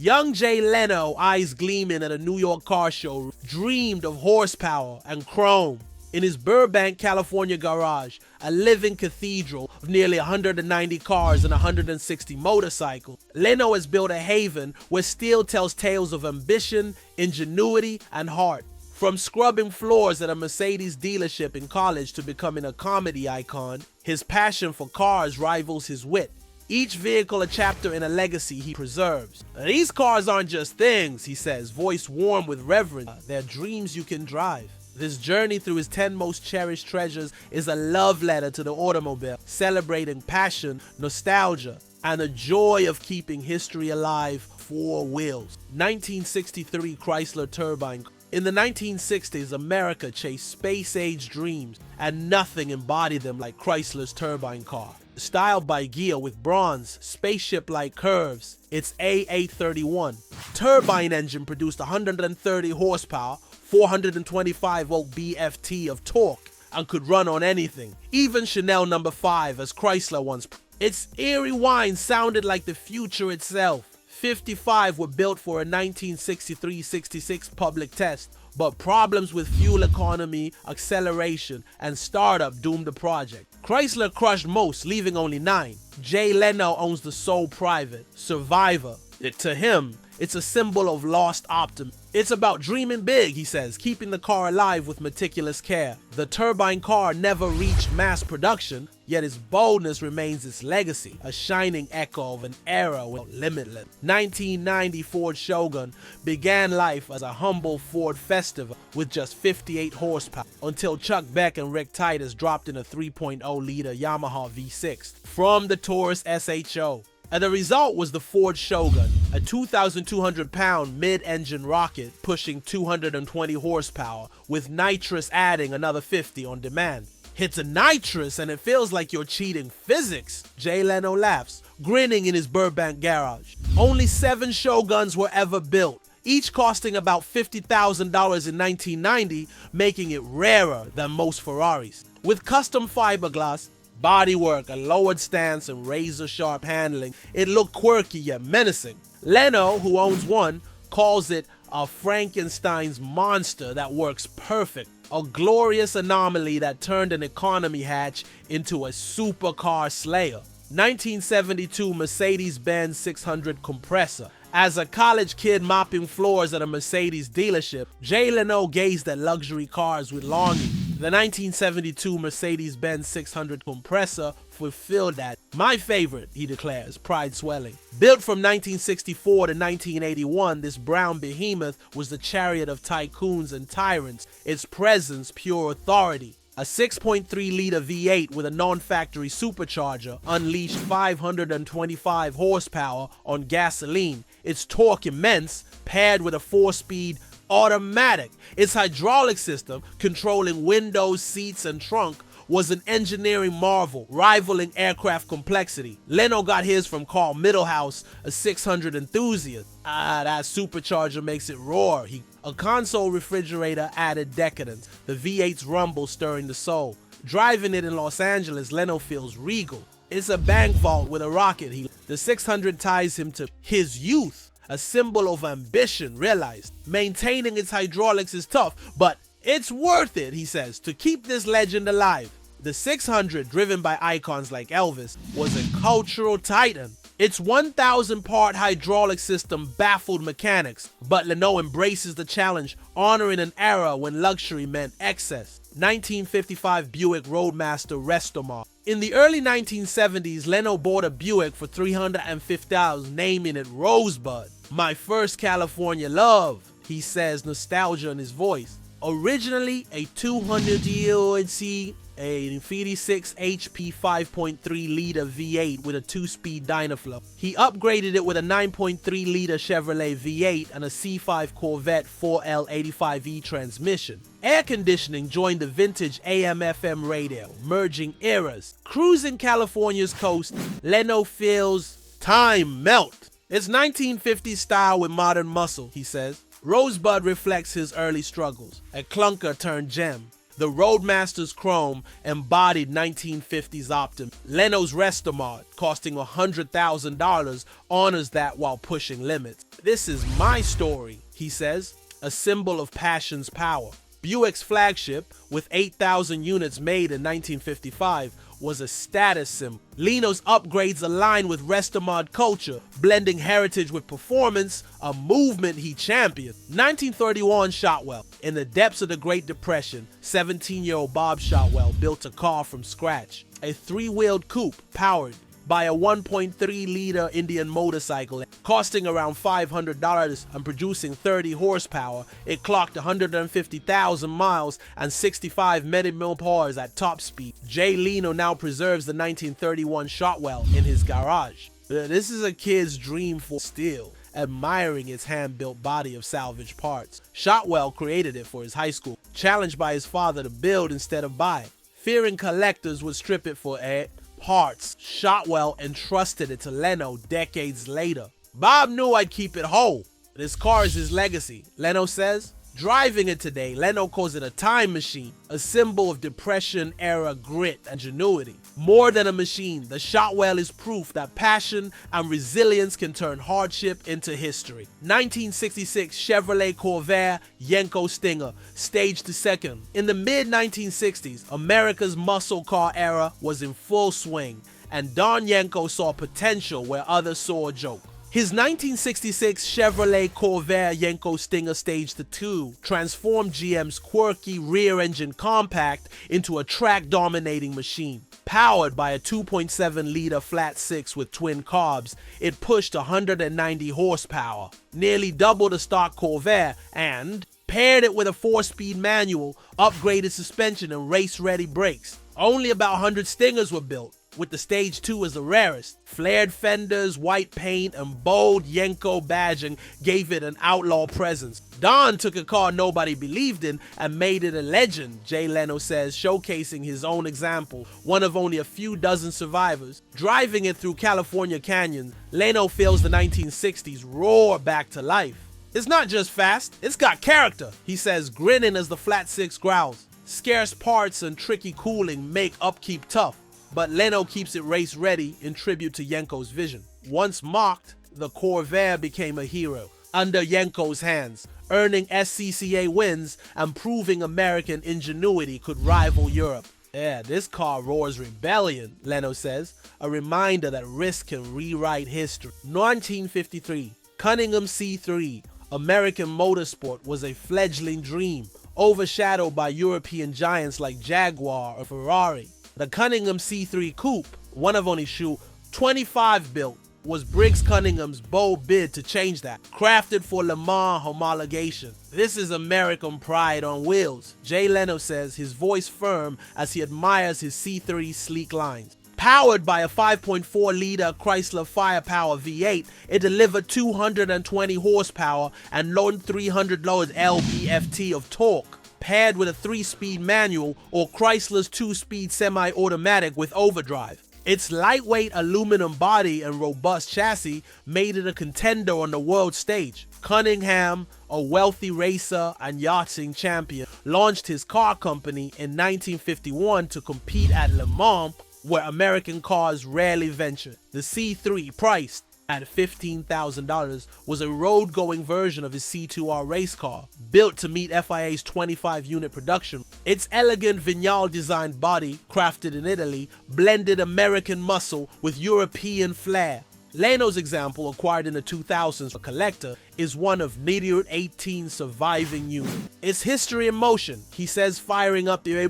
Young Jay Leno, eyes gleaming at a New York car show, dreamed of horsepower and chrome. In his Burbank, California garage, a living cathedral of nearly 190 cars and 160 motorcycles, Leno has built a haven where steel tells tales of ambition, ingenuity, and heart. From scrubbing floors at a Mercedes dealership in college to becoming a comedy icon, his passion for cars rivals his wit. Each vehicle a chapter in a legacy he preserves. These cars aren't just things, he says, voice warm with reverence. They're dreams you can drive. This journey through his 10 most cherished treasures is a love letter to the automobile, celebrating passion, nostalgia, and the joy of keeping history alive. 4 wheels. 1963 Chrysler Turbine. In the 1960s, America chased space-age dreams, and nothing embodied them like Chrysler's Turbine car. Styled by Gia with bronze, spaceship-like curves, its A831 turbine engine produced 130 horsepower, 425-volt BFT of torque, and could run on anything, even Chanel No. 5, as Chrysler once. Its eerie whine sounded like the future itself. 55 were built for a 1963-66 public test, but problems with fuel economy, acceleration, and startup doomed the project. Chrysler crushed most, leaving only 9. Jay Leno owns the sole private, Survivor. To him, it's a symbol of lost optimism. It's about dreaming big, he says, keeping the car alive with meticulous care. The Turbine car never reached mass production, yet its boldness remains its legacy, a shining echo of an era with limitless. 1990 Ford Shogun began life as a humble Ford Festival with just 58 horsepower, until Chuck Beck and Rick Titus dropped in a 3.0-liter Yamaha V6 from the Taurus SHO. And the result was the Ford Shogun, a 2,200-pound mid-engine rocket pushing 220 horsepower, with nitrous adding another 50 on demand. Hit a nitrous and it feels like you're cheating physics, Jay Leno laughs, grinning in his Burbank garage. Only 7 Shoguns were ever built, each costing about $50,000 in 1990, making it rarer than most Ferraris. With custom fiberglass, bodywork, a lowered stance, and razor-sharp handling, it looked quirky yet menacing. Leno, who owns one, calls it a Frankenstein's monster that works perfect, a glorious anomaly that turned an economy hatch into a supercar slayer. 1972 Mercedes-Benz 600 compressor. As a college kid mopping floors at a Mercedes dealership, Jay Leno gazed at luxury cars with longing. The 1972 Mercedes-Benz 600 compressor fulfilled that. My favorite, he declares, pride swelling. Built from 1964 to 1981, this brown behemoth was the chariot of tycoons and tyrants, its presence pure authority. A 6.3-liter V8 with a non-factory supercharger unleashed 525 horsepower on gasoline, its torque immense, paired with a 4-speed automatic. Its hydraulic system, controlling windows, seats, and trunk, was an engineering marvel, rivaling aircraft complexity. Leno got his from Carl Middlehouse, a 600 enthusiast. That supercharger makes it roar. A console refrigerator added decadence, the V8's rumble stirring the soul. Driving it in Los Angeles, Leno feels regal. It's a bank vault with a rocket. The 600 ties him to his youth, a symbol of ambition realized. Maintaining its hydraulics is tough, but it's worth it, he says, to keep this legend alive. The 600, driven by icons like Elvis, was a cultural titan. Its 1,000-part hydraulic system baffled mechanics, but Leno embraces the challenge, honoring an era when luxury meant excess. 1955 Buick Roadmaster Restomar. In the early 1970s, Leno bought a Buick for $350,000, naming it Rosebud. My first California love, he says, nostalgia in his voice. Originally a 200-year-old a 56 HP 5.3-liter V8 with a 2-speed Dynaflow. He upgraded it with a 9.3-liter Chevrolet V8 and a C5 Corvette 4L85E transmission. Air conditioning joined the vintage AM/FM radio, merging eras. Cruising California's coast, Leno feels time melt. It's 1950s style with modern muscle, he says. Rosebud reflects his early struggles, a clunker turned gem. The Roadmaster's chrome embodied 1950s optimism. Leno's Restomod, costing $100,000, honors that while pushing limits. "This is my story," he says, a symbol of passion's power. Buick's flagship, with 8,000 units made in 1955, was a status symbol. Leno's upgrades align with Restomod culture, blending heritage with performance, a movement he championed. 1931 Shotwell. In the depths of the Great Depression, 17-year-old Bob Shotwell built a car from scratch. A three-wheeled coupe powered by a 1.3-liter Indian motorcycle. Costing around $500 and producing 30 horsepower, it clocked 150,000 miles and 65 millipores at top speed. Jay Leno now preserves the 1931 Shotwell in his garage. This is a kid's dream for steel, admiring its hand-built body of salvage parts. Shotwell created it for his high school, challenged by his father to build instead of buy. Fearing collectors would strip it for parts, Shotwell entrusted it to Leno decades later. "Bob knew I'd keep it whole. This car is his legacy," Leno says. Driving it today, Leno calls it a time machine, a symbol of Depression-era grit and ingenuity. More than a machine, the Shotwell is proof that passion and resilience can turn hardship into history. 1966 Chevrolet Corvair Yenko Stinger, staged to second. In the mid-1960s, America's muscle car era was in full swing, and Don Yenko saw potential where others saw a joke. His 1966 Chevrolet Corvair Yenko Stinger Stage 2 transformed GM's quirky rear-engine compact into a track-dominating machine. Powered by a 2.7-liter flat six with twin carbs, it pushed 190 horsepower, nearly double the stock Corvair, and paired it with a 4-speed manual, upgraded suspension, and race-ready brakes. Only about 100 Stingers were built, with the Stage 2 as the rarest. Flared fenders, white paint, and bold Yenko badging gave it an outlaw presence. Don took a car nobody believed in and made it a legend, Jay Leno says, showcasing his own example, one of only a few dozen survivors. Driving it through California canyons, Leno feels the 1960s roar back to life. "It's not just fast, it's got character," he says, grinning as the flat six growls. Scarce parts and tricky cooling make upkeep tough, but Leno keeps it race ready in tribute to Yenko's vision. Once mocked, the Corvair became a hero under Yenko's hands, earning SCCA wins and proving American ingenuity could rival Europe. "Yeah, this car roars rebellion," Leno says, a reminder that risk can rewrite history. 1953, Cunningham C3, American motorsport, was a fledgling dream, overshadowed by European giants like Jaguar or Ferrari. The Cunningham C3 Coupe, one of only 25 built, was Briggs Cunningham's bold bid to change that, crafted for Le Mans homologation. "This is American pride on wheels," Jay Leno says, his voice firm as he admires his C3's sleek lines. Powered by a 5.4-liter Chrysler Firepower V8, it delivered 220 horsepower and 300 lb-ft of torque, paired with a 3-speed manual or Chrysler's 2-speed semi-automatic with overdrive. Its lightweight aluminum body and robust chassis made it a contender on the world stage. Cunningham, a wealthy racer and yachting champion, launched his car company in 1951 to compete at Le Mans, where American cars rarely ventured. The C3, priced at $15,000, was a road-going version of his C2R race car, built to meet FIA's 25-unit production. Its elegant Vignale-designed body, crafted in Italy, blended American muscle with European flair. Leno's example, acquired in the 2000s for collector, is one of nearly 18 surviving units. "It's history in motion," he says, firing up the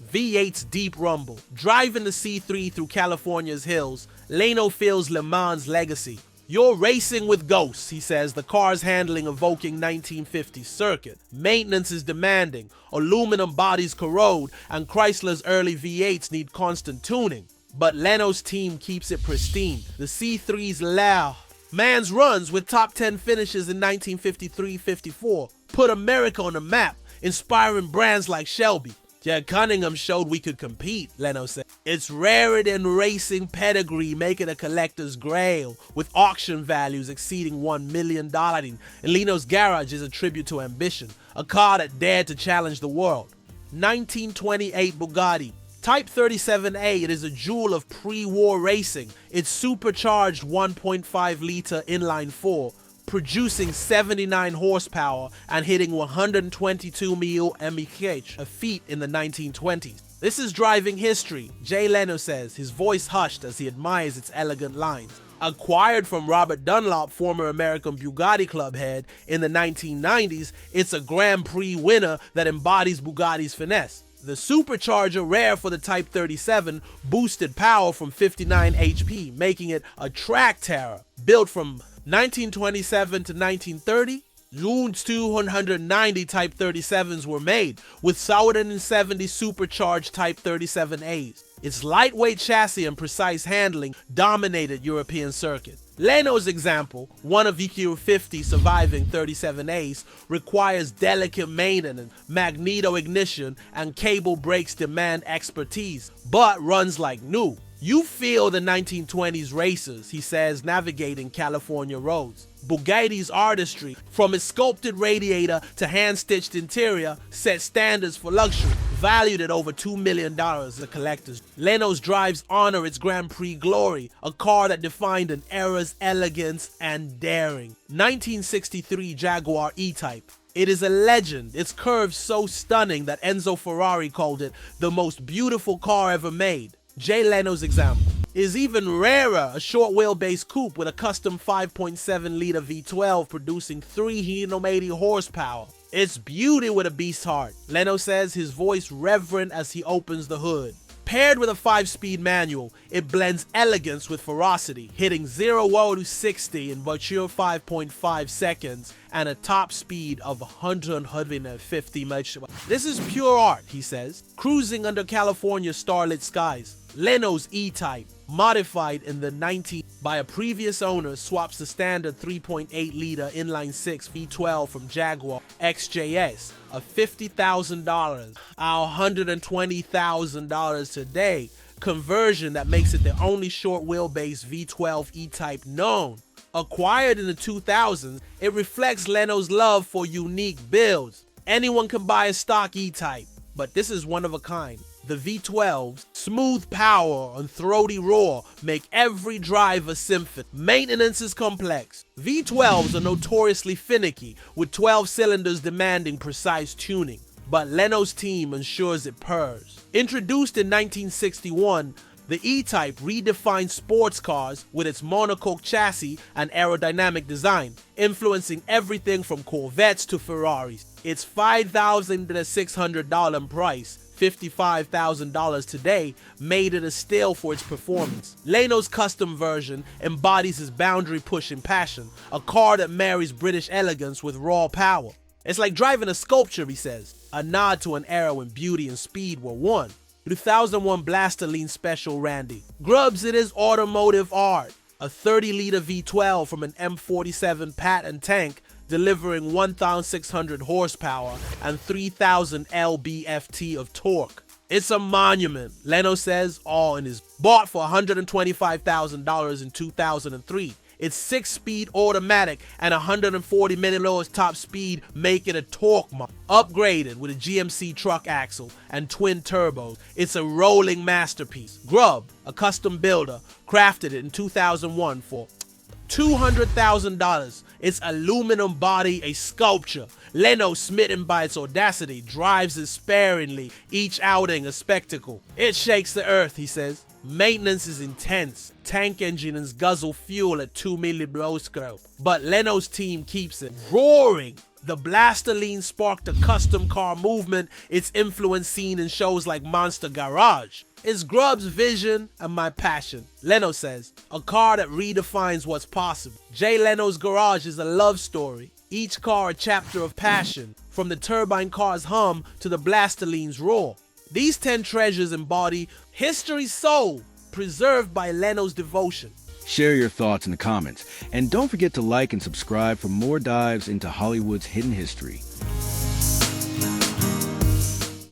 V8's deep rumble. Driving the C3 through California's hills, Leno feels Le Mans' legacy. "You're racing with ghosts," he says, the car's handling evoking 1950s circuit. "Maintenance is demanding, aluminum bodies corrode, and Chrysler's early V8s need constant tuning. But Leno's team keeps it pristine. The C3's loud man's runs with top 10 finishes in 1953-54 put America on the map, inspiring brands like Shelby. "Yeah, Cunningham showed we could compete," Leno said. "It's rarity and racing pedigree make it a collector's grail, with auction values exceeding $1 million. And Leno's garage is a tribute to ambition, a car that dared to challenge the world." 1928 Bugatti Type 37A. It is a jewel of pre-war racing. It's supercharged 1.5-liter inline-4, producing 79 horsepower and hitting 122 mph, a feat in the 1920s. This is driving history, Jay Leno says, his voice hushed as he admires its elegant lines. Acquired from Robert Dunlop, former American Bugatti Club head, in the 1990s, it's a Grand Prix winner that embodies Bugatti's finesse. The supercharger, rare for the Type 37, boosted power from 59 HP, making it a track terror. Built from 1927 to 1930, June's 290 Type 37s were made, with 170 supercharged Type 37As. Its lightweight chassis and precise handling dominated European circuits. Leno's example, one of EQ50 surviving 37As, requires delicate maintenance, magneto ignition, and cable brakes demand expertise, but runs like new. You feel the 1920s racers, he says, navigating California roads. Bugatti's artistry, from its sculpted radiator to hand-stitched interior, set standards for luxury, valued at over $2 million as collectors. Leno's drives honor its Grand Prix glory, a car that defined an era's elegance and daring. 1963 Jaguar E-Type. It is a legend, its curves so stunning that Enzo Ferrari called it the most beautiful car ever made. Jay Leno's example is even rarer, a short wheelbase coupe with a custom 5.7-liter V12 producing 380 horsepower. It's beauty with a beast heart, Leno says, his voice reverent as he opens the hood. Paired with a 5-speed manual, it blends elegance with ferocity, hitting 0 to 60 in mature 5.5 seconds and a top speed of 150 mph. This is pure art, he says, cruising under California's starlit skies. Leno's E-Type, modified in the 1990s by a previous owner, swaps the standard 3.8-liter inline-6 V12 from Jaguar XJS, a $50,000, $120,000 today, conversion that makes it the only short wheelbase V12 E-Type known. Acquired in the 2000s, it reflects Leno's love for unique builds. Anyone can buy a stock E-Type, but this is one of a kind. The V12's smooth power and throaty roar make every drive a symphony. Maintenance is complex. V12s are notoriously finicky, with 12 cylinders demanding precise tuning, but Leno's team ensures it purrs. Introduced in 1961, the E-Type redefined sports cars with its monocoque chassis and aerodynamic design, influencing everything from Corvettes to Ferraris. Its $5,600 price, $55,000 today, made it a steal for its performance. Leno's custom version embodies his boundary-pushing passion, a car that marries British elegance with raw power. It's like driving a sculpture, he says, a nod to an era when beauty and speed were one. 2001 Blasterline Special Randy. Grubs, it is automotive art. A 30-liter V12 from an M47 patent tank, delivering 1,600 horsepower and 3,000 lb-ft of torque. It's a monument, Leno says, all in his bought for $125,000 in 2003. It's 6-speed automatic and 140 milliliters top speed make it a torque mod. Upgraded with a GMC truck axle and twin turbos, it's a rolling masterpiece. Grub, a custom builder, crafted it in 2001 for $200,000. Its aluminum body, a sculpture. Leno, smitten by its audacity, drives it sparingly, each outing a spectacle. It shakes the earth, he says. Maintenance is intense. Tank engines guzzle fuel at 2 millibroskro, but Leno's team keeps it roaring. The Blasterline sparked a custom car movement, its influence seen in shows like Monster Garage. It's Grub's vision and my passion, Leno says, a car that redefines what's possible. Jay Leno's Garage is a love story, each car a chapter of passion, from the turbine car's hum to the Blasterline's roar. These 10 treasures embody history's soul, preserved by Leno's devotion. Share your thoughts in the comments, and don't forget to like and subscribe for more dives into Hollywood's hidden history.